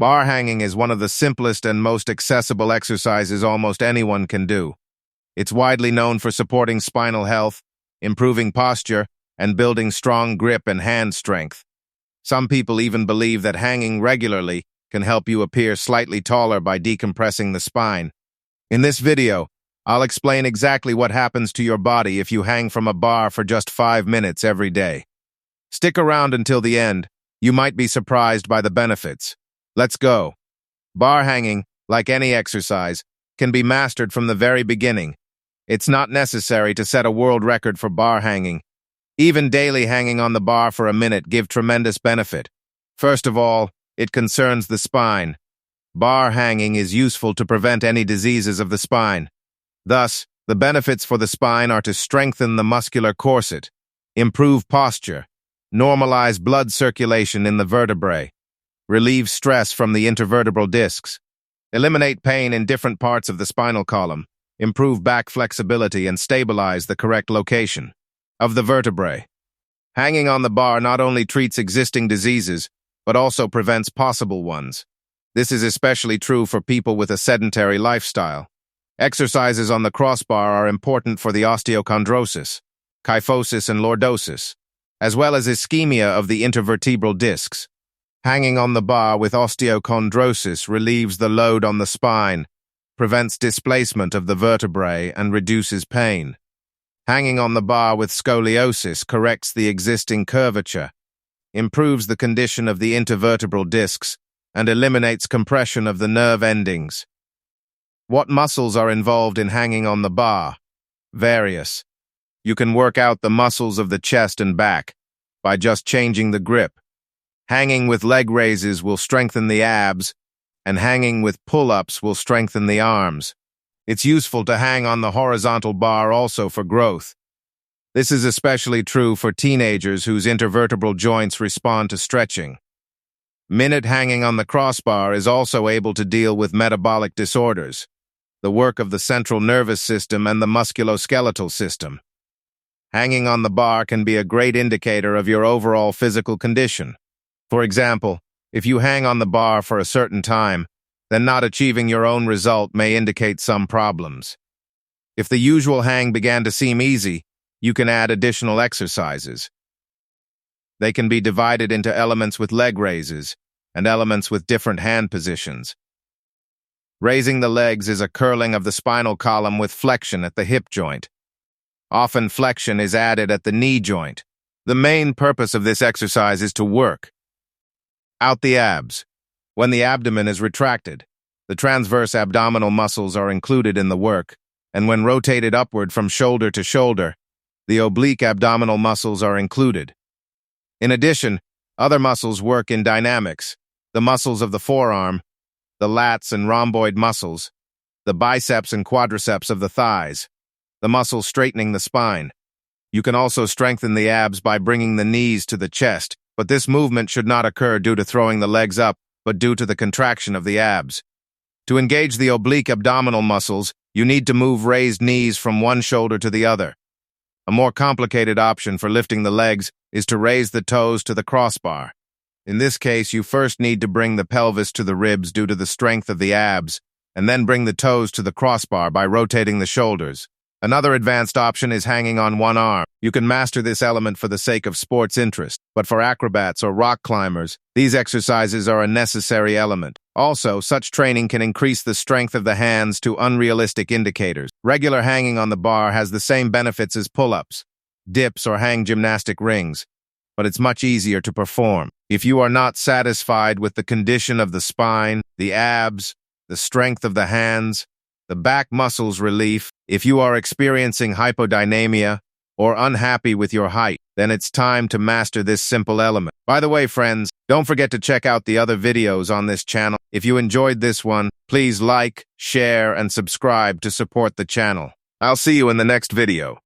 Bar hanging is one of the simplest and most accessible exercises almost anyone can do. It's widely known for supporting spinal health, improving posture, and building strong grip and hand strength. Some people even believe that hanging regularly can help you appear slightly taller by decompressing the spine. In this video, I'll explain exactly what happens to your body if you hang from a bar for just 5 minutes every day. Stick around until the end. You might be surprised by the benefits. Let's go. Bar hanging, like any exercise, can be mastered from the very beginning. It's not necessary to set a world record for bar hanging. Even daily hanging on the bar for a minute gives tremendous benefit. First of all, it concerns the spine. Bar hanging is useful to prevent any diseases of the spine. Thus, the benefits for the spine are to strengthen the muscular corset, improve posture, normalize blood circulation in the vertebrae, relieve stress from the intervertebral discs, eliminate pain in different parts of the spinal column, improve back flexibility, and stabilize the correct location of the vertebrae. Hanging on the bar not only treats existing diseases, but also prevents possible ones. This is especially true for people with a sedentary lifestyle. Exercises on the crossbar are important for the osteochondrosis, kyphosis, and lordosis, as well as ischemia of the intervertebral discs. Hanging on the bar with osteochondrosis relieves the load on the spine, prevents displacement of the vertebrae, and reduces pain. Hanging on the bar with scoliosis corrects the existing curvature, improves the condition of the intervertebral discs, and eliminates compression of the nerve endings. What muscles are involved in hanging on the bar? Various. You can work out the muscles of the chest and back by just changing the grip. Hanging with leg raises will strengthen the abs, and hanging with pull-ups will strengthen the arms. It's useful to hang on the horizontal bar also for growth. This is especially true for teenagers whose intervertebral joints respond to stretching. Minute hanging on the crossbar is also able to deal with metabolic disorders, the work of the central nervous system and the musculoskeletal system. Hanging on the bar can be a great indicator of your overall physical condition. For example, if you hang on the bar for a certain time, then not achieving your own result may indicate some problems. If the usual hang began to seem easy, you can add additional exercises. They can be divided into elements with leg raises and elements with different hand positions. Raising the legs is a curling of the spinal column with flexion at the hip joint. Often flexion is added at the knee joint. The main purpose of this exercise is to work out the abs. When the abdomen is retracted, the transverse abdominal muscles are included in the work, and when rotated upward from shoulder to shoulder, the oblique abdominal muscles are included. In addition, other muscles work in dynamics: the muscles of the forearm, the lats and rhomboid muscles, the biceps and quadriceps of the thighs, the muscles straightening the spine. You can also strengthen the abs by bringing the knees to the chest, but this movement should not occur due to throwing the legs up, but due to the contraction of the abs. To engage the oblique abdominal muscles, you need to move raised knees from one shoulder to the other. A more complicated option for lifting the legs is to raise the toes to the crossbar. In this case, you first need to bring the pelvis to the ribs due to the strength of the abs, and then bring the toes to the crossbar by rotating the shoulders. Another advanced option is hanging on one arm. You can master this element for the sake of sports interest, but for acrobats or rock climbers, these exercises are a necessary element. Also, such training can increase the strength of the hands to unrealistic indicators. Regular hanging on the bar has the same benefits as pull-ups, dips, or hang gymnastic rings, but it's much easier to perform. If you are not satisfied with the condition of the spine, the abs, the strength of the hands, the back muscles relief, if you are experiencing hypodynamia or unhappy with your height, then it's time to master this simple element. By the way, friends, don't forget to check out the other videos on this channel. If you enjoyed this one, please like, share, and subscribe to support the channel. I'll see you in the next video.